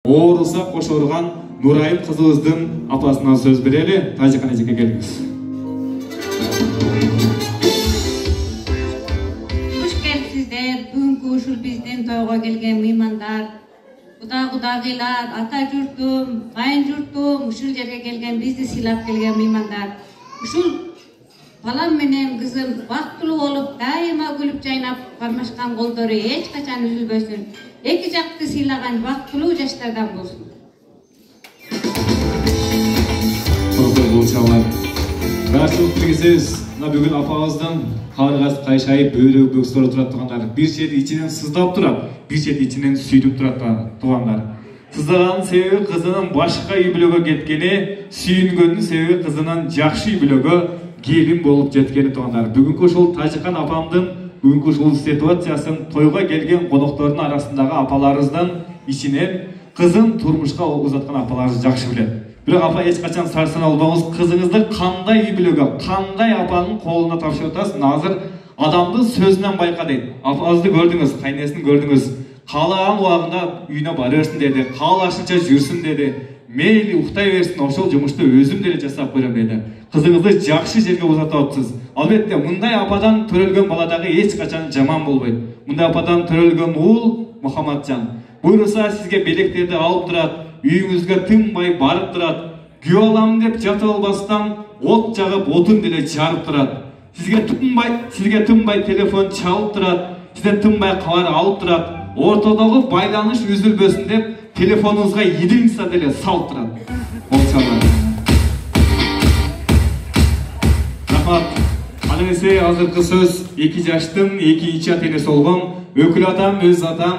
оорусак кошорган Нурайым кызыбыздын апасынан сөз берели. Тажикан эжеке келиңиз. Hoş geldinizler. Бүгүнкү ушул биздин тойго келген меймандар, кудагыйлар, ата журтум, майын журтум, ушул жерге келген бизди сыйлап келген меймандар. Ушул балам менен кызым бактылуу болуп, дайыма күлүп жайнап кармашкан колдору эч качан үзүлбөсүн. Эки жакты сыйлаган бактылуу жаштардан болсун. Рахмет билгисиз. Бүгүн апабыздын каргас кайшайып бөөлөк бөксөрү турат тугандар. Бир чети ичинен сыздап турат, бир чети ичинен сүйдүп турат тугандар. Сыздаганын себеби кызынын башка үй бүлөгө кеткени, сүйүнгөнүн себеби кызынын жакшы үй бүлөгө келин болуп жеткени тугандар. Бүгүнкү ушул Тажикан апамдын бүгүнкү ушул ситуациясын тойго келген коноктордун арасындагы апаларыбыздын ичинен кызын турмушка узаткан апаларыбыз жакшы билет. Бирок апа эч качан сарсана болбоңуз, кызыңызды кандай үй бүлөгө, кандай апанын колуна тапшырып атасыз? Азыр адамды сөзүнөн байка дейт. Апаңызды көрдүңүз, кайнесин көрдүңүз. Каалаган убагында үйүнө бара берсин деди, каалашынча жүрсүн деди. Мейли уктай берсин, ошол жумушту өзүм деле жасап коем деди. Кызыңызды жакшы жерге узатып атасыз. Албетте мындай ападан төрөлгөн бала дагы эч качан жаман болбойт. Мындай ападан төрөлгөн уул Мухаммаджан буйруса сизге белектерди алып турат, үйүңүзгө тынбай барып турат. Күйөө алам деп жатып албастан от жагып отун деле жарып турат. Сизге тынбай телефон чалып турат, сизден тынбай кабар алып турат. Ортодогу байланыш үзүлбөсүн деп телефонуңузга идиңса деле салып турат. Рахмат. Ал эсе азыркы сөз 2 жаштын 2-чи ата-энеси болгон Өкүл атам, өз атам